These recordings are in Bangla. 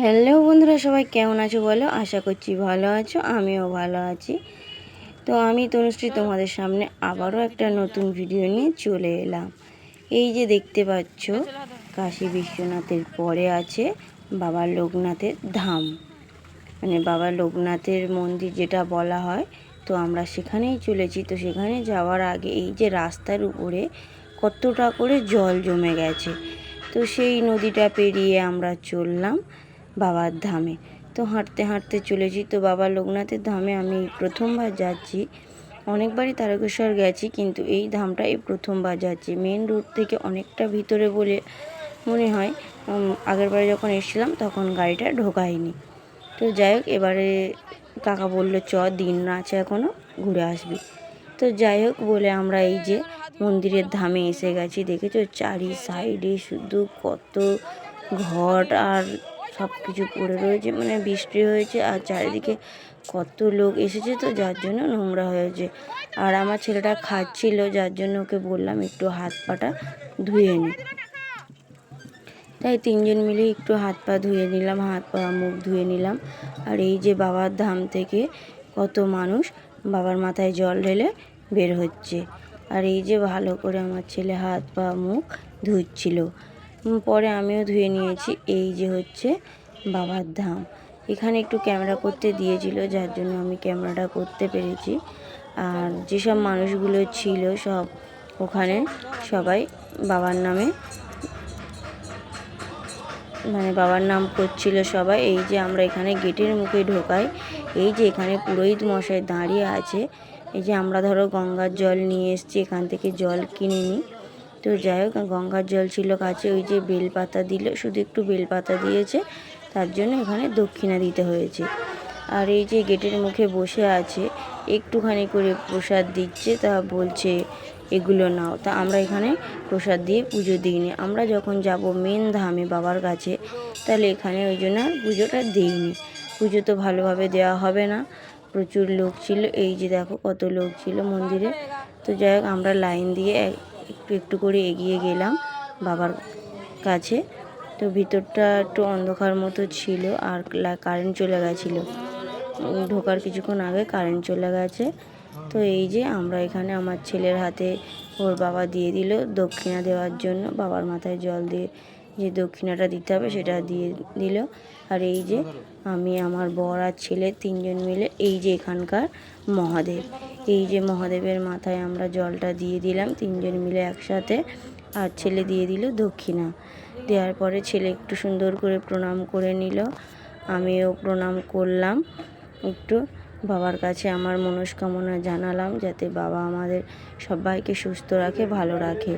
হ্যালো বন্ধুরা, সবাই কেমন আছো বলো? আশা করছি ভালো আছো, আমিও ভালো আছি। তো আমি তনুশ্রী তোমাদের সামনে আবারও একটা নতুন ভিডিও নিয়ে চলে এলাম। এই যে দেখতে পাচ্ছ, কাশী বিশ্বনাথের পরে আছে বাবা লোকনাথের ধাম, মানে বাবা লোকনাথের মন্দির যেটা বলা হয়। তো আমরা সেখানেই চলেছি। তো সেখানে যাওয়ার আগে এই যে রাস্তার উপরে কতটা করে জল জমে গেছে, তো সেই নদীটা পেরিয়ে আমরা চললাম বাবার ধামে। তো হাঁটতে হাঁটতে চলেছি। তো বাবা লোকনাথের ধামে আমি প্রথমবার যাচ্ছি। অনেকবারই তারকেশ্বর গেছি, কিন্তু এই ধামটা এই প্রথমবার যাচ্ছি। মেন রোড থেকে অনেকটা ভিতরে বলে মনে হয়। আগেরবারে যখন এসেছিলাম তখন গাড়িটা ঢোকায়নি। তো যাই হোক, এবারে কাকা বললো চ, দিন আছে এখনও, ঘুরে আসবি। তো যাই হোক বলে আমরা এই যে মন্দিরের ধামে এসে গেছি। দেখেছো চারি সাইডে শুধু কত ঘট আর সব কিছু পড়ে রয়েছে, মানে বৃষ্টি হয়েছে আর চারিদিকে কত লোক এসেছে, তো যার জন্য নোংরা হয়েছে। আর আমার ছেলেটা খাচ্ছিল, যার জন্য ওকে বললাম একটু হাত পাটা ধুয়ে নি। তাই তিনজন মিলে একটু হাত পা ধুয়ে নিলাম, হাত পা মুখ ধুয়ে নিলাম। আর এই যে বাবার ধাম থেকে কত মানুষ বাবার মাথায় জল ঢেলে বের হচ্ছে। আর এই যে ভালো করে আমার ছেলে হাত পা মুখ ধুচ্ছিল, পরে আমিও ধুয়ে নিয়েছি। এই যে হচ্ছে বাবার ধাম। এখানে একটু ক্যামেরা করতে দিয়েছিল, যার জন্য আমি ক্যামেরাটা করতে পেরেছি। আর যেসব মানুষগুলো ছিল সব ওখানে সবাই বাবার নামে, মানে বাবার নাম করছিল সবাই। এই যে আমরা এখানে গেটের মুখে ঢোকাই, এই যে এখানে পুরোহিত মশাই দাঁড়িয়ে আছে। এই যে আমরা ধরো গঙ্গার জল নিয়ে এসেছি, এখান থেকে জল কিনে নিই। তো যাই হোক, গঙ্গার জল ছিল কাছে। ওই যে বেলপাতা দিল, শুধু একটু বেলপাতা দিয়েছে, তার জন্য এখানে দক্ষিণা দিতে হয়েছে। আর এই যে গেটের মুখে বসে আছে, একটুখানি করে প্রসাদ দিচ্ছে, তা বলছে এগুলো নাও। তা আমরা এখানে প্রসাদ দিয়ে পুজো দিইনি। আমরা যখন যাব মেন ধামে বাবার কাছে, তাহলে এখানে ওই জন্য আর পুজোটা দিইনি। পুজো তো ভালোভাবে দেওয়া হবে না, প্রচুর লোক ছিল। এই যে দেখো কত লোক ছিল মন্দিরে। তো যাই হোক, আমরা লাইন দিয়ে একটু একটু করে এগিয়ে গেলাম বাবার কাছে। তো ভিতরটা একটু অন্ধকার মতো ছিল, আর কারেন্ট চলে গেছিলো। ঢোকার কিছুক্ষণ আগে কারেন্ট চলে গেছে। তো এই যে আমরা এখানে আমার ছেলের হাতে ওর বাবা দিয়ে দিল দক্ষিণা দেওয়ার জন্য। বাবার মাথায় জল দিয়ে যে দক্ষিণাটা দিতে হবে সেটা দিয়ে দিল। আর এই যে আমি, আমার বর আর ছেলে তিনজন মিলে এই যে এখানকার মহাদেব, এই যে মহাদেবের মাথায় আমরা জলটা দিয়ে দিলাম তিনজন মিলে একসাথে। আর ছেলে দিয়ে দিল দক্ষিণা। দেওয়ার পরে ছেলে একটু সুন্দর করে প্রণাম করে নিল, আমিও প্রণাম করলাম একটু। বাবার কাছে আমার মনস্কামনা জানালাম যাতে বাবা আমাদের সবাইকে সুস্থ রাখে, ভালো রাখে।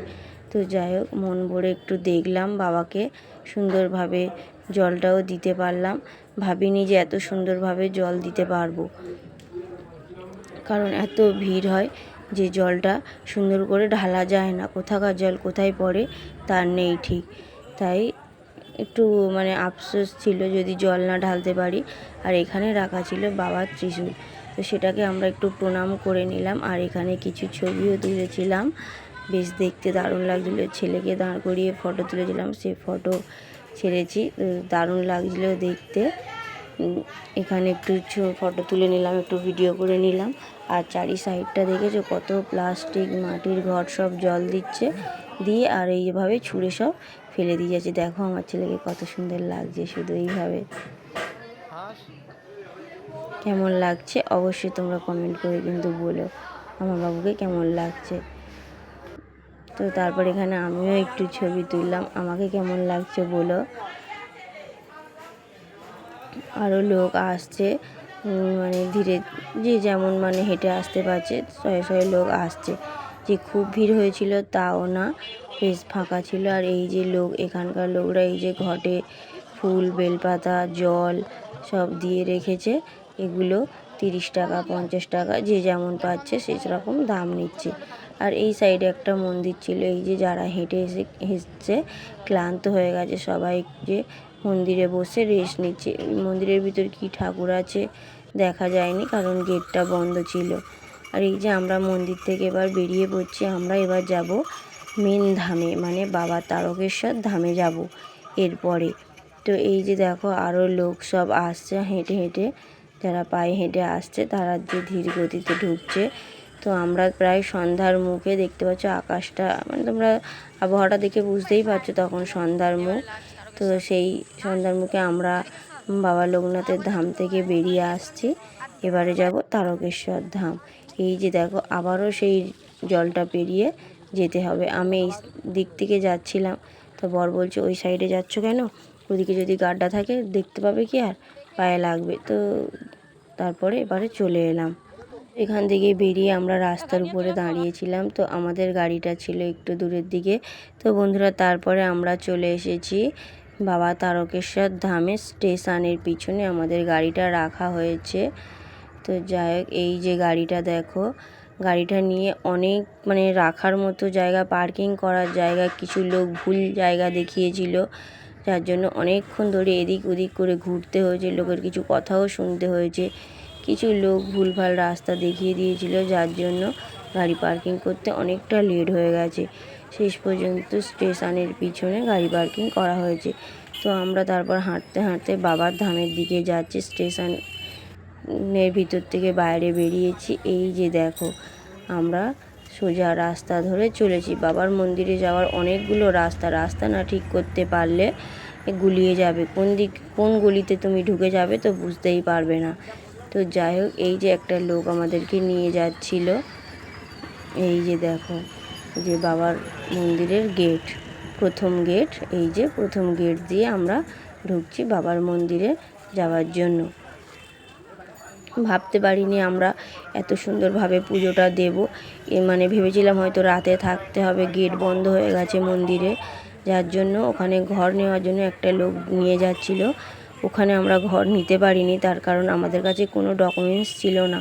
তো যাই হোক, মন ভরে একটু দেখলাম বাবাকে, সুন্দরভাবে জলটাও দিতে পারলাম। ভাবিনি যে এত সুন্দরভাবে জল দিতে পারবো, কারণ এত ভিড় হয় যে জলটা সুন্দর করে ঢালা যায় না, কোথাকার জল কোথায় পড়ে তার নেই ঠিক। তাই একটু মানে আফসোস ছিল যদি জল না ঢালতে পারি। আর এখানে রাখা ছিল বাবার ত্রিশূল, তো সেটাকে আমরা একটু প্রণাম করে নিলাম। আর এখানে কিছু ছবিও তুলেছিলাম, বেশ দেখতে দারুণ লাগছিলো। ছেলেকে দাঁড় করিয়ে ফটো তুলেছিলাম, সে ফটো ছেড়েছি, দারুণ লাগছিলো দেখতে। এখানে একটু ফটো তুলে নিলাম, একটু ভিডিও করে নিলাম। আর চারি সাইডটা দেখেছো কত প্লাস্টিক মাটির ঘর, সব জল দিচ্ছে দিয়ে আর এইভাবে ছুঁড়ে সব ফেলে দিয়ে যাচ্ছে। দেখো আমার ছেলেকে কত সুন্দর লাগছে, শুধু এইভাবে। কেমন লাগছে অবশ্যই তোমরা কমেন্ট করে কিন্তু বলো আমার বাবুকে কেমন লাগছে। তো তারপর এখানে আমিও একটু ছবি তুললাম, আমাকে কেমন লাগছে বলো। আরও লোক আসছে, মানে ধীরে যে যেমন মানে হেঁটে আসতে পারছে, শয়ে শয়ে লোক আসছে। যে খুব ভিড় হয়েছিল তাও না, বেশ ফাঁকা ছিল। আর এই যে লোক, এখানকার লোকরা এই যে ঘটে ফুল, বেলপাতা, জল সব দিয়ে রেখেছে। এগুলো 30 টাকা, 50 টাকা, যে যেমন পাচ্ছে সেই রকম দাম নিচ্ছে। আর এই সাইডে একটা মন্দির ছিল, এই যে যারা হেঁটে এসছে ক্লান্ত হয়ে গেছে সবাই, যে মন্দিরে বসে রেস্ট নিচ্ছে। মন্দিরের ভিতর কি ঠাকুর আছে দেখা যায়নি, কারণ গেটটা বন্ধ ছিল। আর এই যে আমরা মন্দির থেকে এবার বেরিয়ে পড়ছি, আমরা এবার যাব মেন ধামে, মানে বাবা তারকেশ্বর ধামে যাব এরপরে। তো তো এই যে দেখো আরও লোক সব আসছে হেঁটে হেঁটে, যারা পায়ে হেঁটে আসছে তারা যে ধীর গতিতে ঢুকছে। তো আমরা প্রায় সন্ধ্যার মুখে, দেখতে পাচ্ছ আকাশটা, মানে তোমরা আবহাওয়াটা দেখে বুঝতেই পারছো তখন সন্ধ্যার মুখ। তো সেই সন্ধ্যার মুখে আমরা বাবা লোকনাথের ধাম থেকে বেরিয়ে আসছি। এবারে যাব তারকেশ্বর ধাম। এই যে দেখো আবারও সেই জলটা পেরিয়ে যেতে হবে। আমি এই দিক থেকে যাচ্ছিলাম, তো বর বলছে ওই সাইডে যাচ্ছ কেন, ওদিকে যদি গাড্ডা থাকে দেখতে পাবে কি আর, পায়ে লাগবে। তো তারপরে এবারে চলে এলাম। এখান থেকে বেরিয়ে আমরা রাস্তার উপরে দাঁড়িয়েছিলাম। তো আমাদের গাড়িটা ছিল একটু দূরের দিকে। তো বন্ধুরা তারপরে আমরা চলে এসেছি বাবা তারকেশ্বর ধামের স্টেশনের পিছনে আমাদের গাড়িটা রাখা হয়েছে। তো যাই হোক, এই যে গাড়িটা দেখো, গাড়িটা নিয়ে অনেক মানে রাখার মতো জায়গা, পার্কিং করার জায়গা, কিছু লোক ভুল জায়গা দেখিয়েছিল, যার জন্য অনেকক্ষণ ধরে এদিক ওদিক করে ঘুরতে হয়েছে, লোকের কিছু কথাও শুনতে হয়েছে। কিছু লোক ভুলভাল রাস্তা দেখিয়ে দিয়েছিল, যার জন্য গাড়ি পার্কিং করতে অনেকটা লেট হয়ে গেছে। শেষ পর্যন্ত স্টেশনের পিছনে গাড়ি পার্কিং করা হয়েছে। তো আমরা তারপর হাঁটতে হাঁটতে বাবার ধামের দিকে যাচ্ছি। স্টেশনের ভিতর থেকে বাইরে বেরিয়েছি। এই যে দেখো আমরা সোজা রাস্তা ধরে চলেছি। বাবার মন্দিরে যাওয়ার অনেকগুলো রাস্তা না ঠিক করতে পারলে গুলিয়ে যাবে, কোন গলিতে তুমি ঢুকে যাবে তো বুঝতেই পারবে না। তো যাই হোক, এই যে একটা লোক আমাদেরকে নিয়ে যাচ্ছিল। এই যে দেখো যে বাবার মন্দিরের গেট, প্রথম গেট, এই যে প্রথম গেট দিয়ে আমরা ঢুকছি বাবার মন্দিরে যাওয়ার জন্য। ভাবতে পারিনি আমরা এত সুন্দরভাবে পুজোটা দেব। মানে ভেবেছিলাম হয়তো রাতে থাকতে হবে, গেট বন্ধ হয়ে গেছে মন্দিরে, যার জন্য ওখানে ঘর নেওয়ার জন্য একটা লোক নিয়ে যাচ্ছিল। ওখানে আমরা ঘর নিতে পারিনি, তার কারণ আমাদের কাছে কোনো ডকুমেন্টস ছিল না,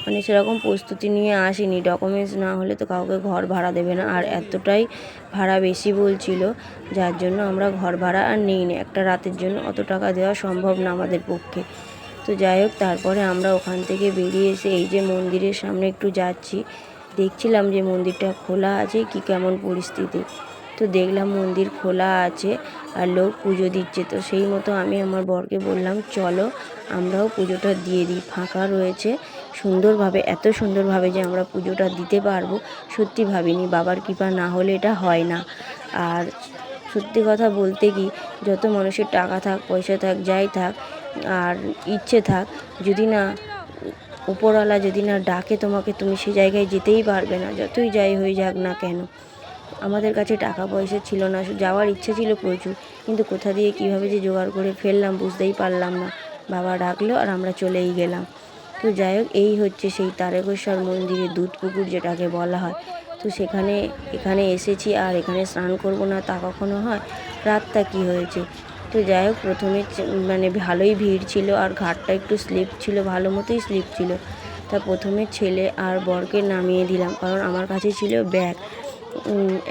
মানে সেরকম প্রস্তুতি নিয়ে আসিনি। ডকুমেন্টস না হলে তো কাউকে ঘর ভাড়া দেবে না, আর এতটাই ভাড়া বেশি বলছিল, যার জন্য আমরা ঘর ভাড়া আর নিইনি। একটা রাতের জন্য অত টাকা দেওয়া সম্ভব না আমাদের পক্ষে। তো যাই হোক, তারপরে আমরা ওখান থেকে বেরিয়ে এসে এই যে মন্দিরের সামনে একটু যাচ্ছি, দেখছিলাম যে মন্দিরটা খোলা আছে কি কেমন পরিস্থিতি। তো দেখলাম মন্দির খোলা আছে আর লোক পুজো দিচ্ছে। তো সেই মতো আমি আমার বরকে বললাম চলো আমরাও পুজোটা দিয়ে দিই, ফাঁকা রয়েছে সুন্দরভাবে, এত সুন্দরভাবে যে আমরা পুজোটা দিতে পারবো সত্যি ভাবিনি। বাবার কৃপা না হলে এটা হয় না। আর সত্যি কথা বলতে কি, যত মানুষের টাকা থাক, পয়সা থাক, যাই থাক আর ইচ্ছে থাক, যদি না উপরওয়ালা যদি না ডাকে তোমাকে, তুমি সে জায়গায় যেতেই পারবে না, যতই যাই হয়ে যাক না কেন। আমাদের কাছে টাকা পয়সা ছিল না, যাওয়ার ইচ্ছে ছিল প্রচুর, কিন্তু কোথা দিয়ে কীভাবে যে জোগাড় করে ফেললাম বুঝতেই পারলাম না। বাবা ডাকলো আর আমরা চলেই গেলাম। তো যাই হোক, এই হচ্ছে সেই তারকেশ্বর মন্দিরে দুধ পুকুর যেটাকে বলা হয়। তো এখানে এসেছি আর এখানে স্নান করব না তা কখনো হয়? রাতটা কি হয়েছে। তো যাই হোক, প্রথমে মানে ভালোই ভিড় ছিল আর ঘাটটা একটু স্লিপ ছিল, ভালো মতোই স্লিপ ছিল। তা প্রথমে ছেলে আর বরকে নামিয়ে দিলাম, কারণ আমার কাছে ছিল ব্যাগ।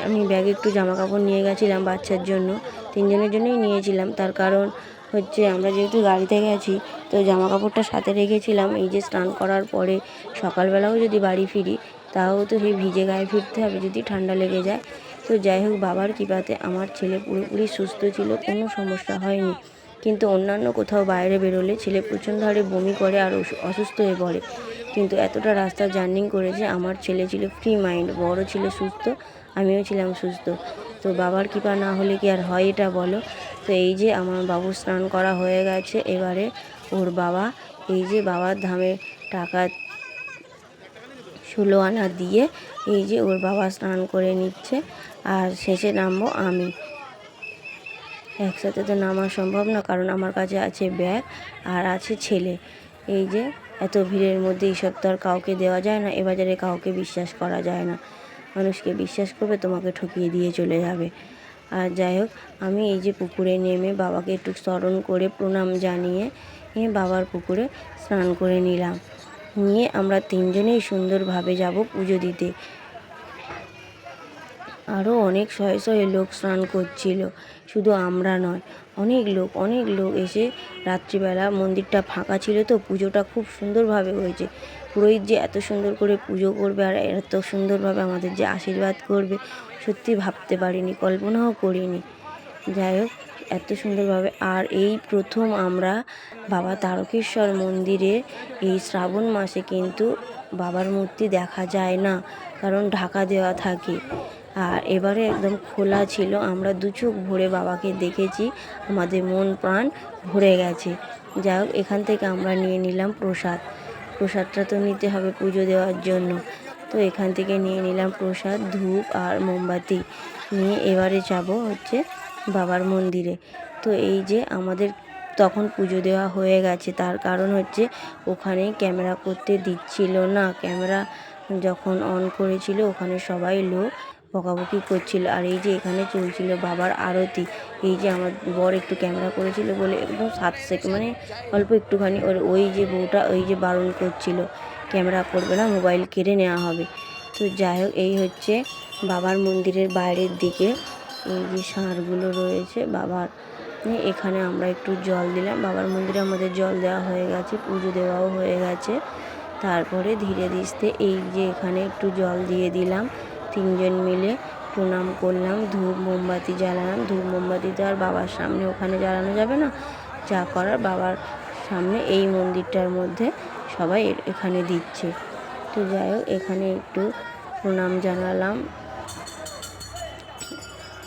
আমি ব্যাগে একটু জামা কাপড় নিয়ে গেছিলাম বাচ্চার জন্য, তিনজনের জন্যই নিয়েছিলাম। তার কারণ হচ্ছে আমরা যেহেতু গাড়িতে গেছি, তো জামা কাপড়টা সাথে রেখেছিলাম। এই যে স্নান করার পরে সকালবেলাও যদি বাড়ি ফিরি, তাও তো সেই ভিজে গায়ে ফিরতে হবে যদি ঠান্ডা লেগে যায়। তো যাই হোক, বাবার কৃপাতে আমার ছেলে পুরোপুরি সুস্থ ছিল, কোনো সমস্যা হয়নি। কিন্তু অন্যান্য কোথাও বাইরে বেরোলে ছেলে প্রচণ্ড হারে বমি করে আর অসুস্থ হয়ে পড়ে। কিন্তু এতটা রাস্তা জার্নি করেছে, আমার ছেলে ছিল ফ্রি মাইন্ড, বড় ছিল সুস্থ, আমিও ছিলাম সুস্থ। তো বাবার কৃপা না হলে কি আর হয় এটা বলো। তো এই যে আমার বাবু স্নান করা হয়ে গেছে, এবারে ওর বাবা এই যে বাবার ধামে টাকা 16 আনা দিয়ে এই যে ওর বাবা স্নান করে নিচ্ছে, আর শেষে নামবো আমি। একসাথে তো নামা সম্ভব না, কারণ আমার কাছে আছে ব্যাগ আর আছে ছেলে। এই যে এত ভিড়ের মধ্যে এইসব তো আর কাউকে দেওয়া যায় না, এ বাজারে কাউকে বিশ্বাস করা যায় না। মানুষকে বিশ্বাস করবে, তোমাকে ঠকিয়ে দিয়ে চলে যাবে। আর যাই হোক, আমি এই যে পুকুরে নেমে বাবাকে একটু স্মরণ করে প্রণাম জানিয়ে বাবার পুকুরে স্নান করে নিলাম। নিয়ে আমরা তিনজনেই সুন্দরভাবে যাব পুজো দিতে। আরও অনেক শয়ে শয়ে লোক স্নান করছিল, শুধু আমরা নয়, অনেক লোক এসে রাত্রিবেলা মন্দিরটা ফাঁকা ছিল, তো পুজোটা খুব সুন্দরভাবে হয়েছে। পুরোহিত যে এত সুন্দর করে পুজো করবে আর এত সুন্দরভাবে আমাদের যে আশীর্বাদ করবে, সত্যি ভাবতে পারিনি, কল্পনাও করিনি। যাই হোক, এত সুন্দরভাবে। আর এই প্রথম আমরা বাবা তারকেশ্বর মন্দিরে এই শ্রাবণ মাসে কিন্তু বাবার মূর্তি দেখা যায় না, কারণ ঢাকা দেওয়া থাকে। আর এবারে একদম খোলা ছিল, আমরা দু চোখ ভরে বাবাকে দেখেছি, আমাদের মন প্রাণ ভরে গেছে। যাই হোক, এখান থেকে আমরা নিয়ে নিলাম প্রসাদ। প্রসাদটা তো নিতে হবে পুজো দেওয়ার জন্য, তো এখান থেকে নিয়ে নিলাম প্রসাদ, ধূপ আর মোমবাতি নিয়ে এবারে যাব হচ্ছে বাবার মন্দিরে। তো এই যে আমাদের তখন পুজো দেওয়া হয়ে গেছে, তার কারণ হচ্ছে ওখানে ক্যামেরা করতে দিচ্ছিল না। ক্যামেরা যখন অন করেছিল ওখানে সবাই লোক বকাবকি করছিল। আর এই যে এখানে চলছিল বাবার আরতি। এই যে আমার বর একটু ক্যামেরা করেছিল বলে একদম 7 সেকেন্ড, মানে অল্প একটুখানি, ওই যে বউটা ওই যে বারণ করছিল ক্যামেরা করবে না, মোবাইল কেড়ে নেওয়া হবে। তো যাই হোক, এই হচ্ছে বাবার মন্দিরের বাইরের দিকে এই যে ষাঁড়গুলো রয়েছে বাবার। এখানে আমরা একটু জল দিলাম। বাবার মন্দিরে আমাদের জল দেওয়া হয়ে গেছে, পুজো দেওয়াও হয়ে গেছে। তারপরে ধীরে ধীরে এই যে এখানে একটু জল দিয়ে দিলাম, 3 জন মিলে প্রণাম করলাম, ধূপ মোমবাতি জ্বালালাম। ধূপ মোমবাতি তো আর বাবার সামনে ওখানে জ্বালানো যাবে না, যা করার বাবার সামনে এই মন্দিরটার মধ্যে সবাই এখানে দিচ্ছে। তো যাই হোক, এখানে একটু প্রণাম জানালাম,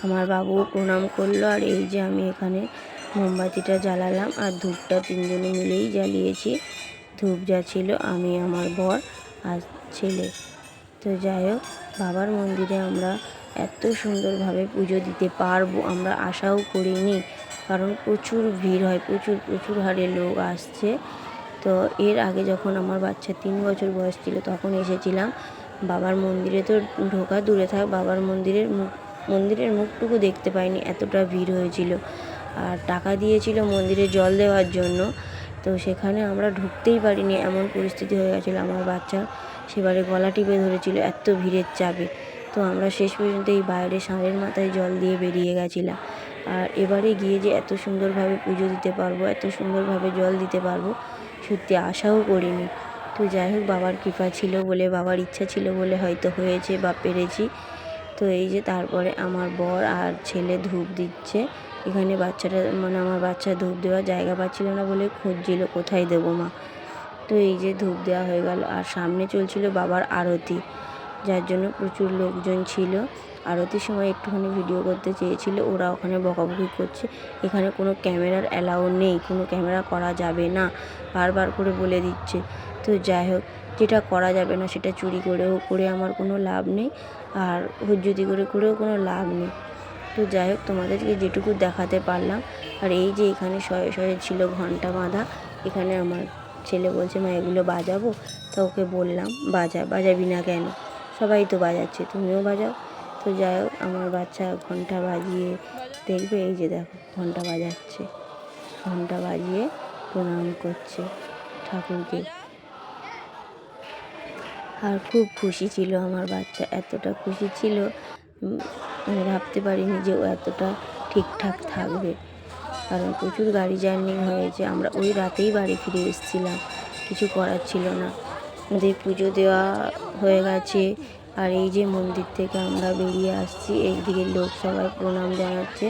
আমার বাবু প্রণাম করলো। আর এই যে আমি এখানে মোমবাতিটা জ্বালালাম আর ধূপটা 3 জনে মিলেই জ্বালিয়েছি। ধূপ যা ছিল আমি, আমার বর আর ছেলে। তো যাই হোক, বাবার মন্দিরে আমরা এত সুন্দরভাবে পুজো দিতে পারবো আমরা আশাও করিনি, কারণ প্রচুর ভিড় হয়, প্রচুর হারে লোক আসছে। তো এর আগে যখন আমার বাচ্চা 3 বছর বয়স ছিল তখন এসেছিলাম বাবার মন্দিরে। তো ঢোকা দূরে থাক, বাবার মন্দিরের মুখটুকু দেখতে পাইনি, এতটা ভিড় হয়েছিল। আর টাকা দিয়েছিল মন্দিরে জল দেওয়ার জন্য, তো সেখানে আমরা ঢুকতেই পারিনি, এমন পরিস্থিতি হয়ে গেছিলো। আমার বাচ্চা সেবারে গলা টিপে ধরেছিল এত ভিড়ের চাপে। তো আমরা শেষ পর্যন্ত এই বাইরে ষাঁড়ের মাথায় জল দিয়ে বেরিয়ে গেছিলাম। আর এবারে গিয়ে যে এত সুন্দরভাবে পুজো দিতে পারবো, এত সুন্দরভাবে জল দিতে পারবো, সত্যি আশাও করিনি। তো যাই হোক, বাবার কৃপা ছিল বলে, বাবার ইচ্ছা ছিল বলে হয়তো হয়েছে বা পেরেছি। তো এই যে তারপরে আমার বর আর ছেলে ধূপ দিচ্ছে এখানে। বাচ্চাটা মানে আমার বাচ্চা ধূপ দেওয়ার জায়গা পাচ্ছিল না বলে খুঁজছিল কোথায় দেবো মা। তো এই যে ধূপ দেওয়া হয়ে গেল। আর সামনে চলছিল বাবার আরতি, যার জন্য প্রচুর লোকজন ছিল। আরতির সময় একটুখানি ভিডিও করতে চেয়েছিল, ওরা ওখানে বকাবকি করছে, এখানে কোনো ক্যামেরার অ্যালাউ নেই, কোনো ক্যামেরা করা যাবে না, বারবার করে বলে দিচ্ছে। তো যাই হোক, যেটা করা যাবে না সেটা চুরি করে আমার কোনো লাভ নেই, আর হুজ্জুতি করেও কোনো লাভ নেই। তো যাই হোক, তোমাদেরকে যেটুকু দেখাতে পারলাম। আর এই যে এখানে শয়ে ছিল ঘন্টা বাঁধা, এখানে আমার ছেলে বলছে মা এগুলো বাজাবো, তো ওকে বললাম বাজাবি না কেন, সবাই তো বাজাচ্ছে, তুমিও বাজাও। তো যাই হোক, আমার বাচ্চা ঘন্টা বাজিয়ে দেখবে, এই যে দেখো ঘন্টা বাজাচ্ছে, ঘন্টা বাজিয়ে প্রণাম করছে ঠাকুরকে। আর খুব খুশি ছিল আমার বাচ্চা, এতটা খুশি ছিল আমি ভাবতে পারিনি যে ও এতটা ঠিকঠাক থাকবে, কারণ প্রচুর গাড়ি জার্নি হয়েছে। আমরা ওই রাতেই বাড়ি ফিরে এসেছিলাম, কিছু করার ছিল না। আমাদের পুজো দেওয়া হয়ে গেছে। আর এই যে মন্দির থেকে আমরা বেরিয়ে আসছি, একদিকে লোক সবাই প্রণাম জানাচ্ছে।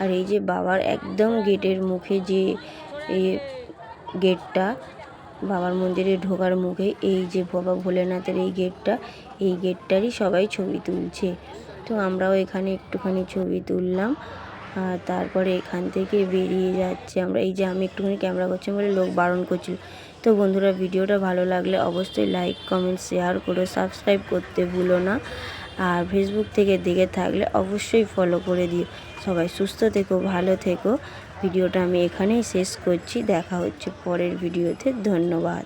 আর এই যে বাবার একদম গেটের মুখে যে এই গেটটা, বাবার মন্দিরে ঢোকার মুখে এই যে বাবা ভোলেনাথের এই গেটটা, এই গেটটারই সবাই ছবি তুলছে। তো আমরাও এখানে একটুখানি ছবি তুললাম। আর তারপরে এখান থেকে বেরিয়ে যাচ্ছে আমরা। এই যে আমি একটুখানি ক্যামেরা করছি বলে লোক বারণ করছিল। তো বন্ধুরা, ভিডিওটা ভালো লাগলে অবশ্যই লাইক কমেন্ট শেয়ার করে সাবস্ক্রাইব করতে ভুলো না। আর ফেসবুক থেকে দেখে থাকলে অবশ্যই ফলো করে দিও। সবাই সুস্থ থেকো, ভালো থেকো। ভিডিওটা আমি এখানেই শেষ করছি, দেখা হচ্ছে পরের ভিডিওতে। ধন্যবাদ।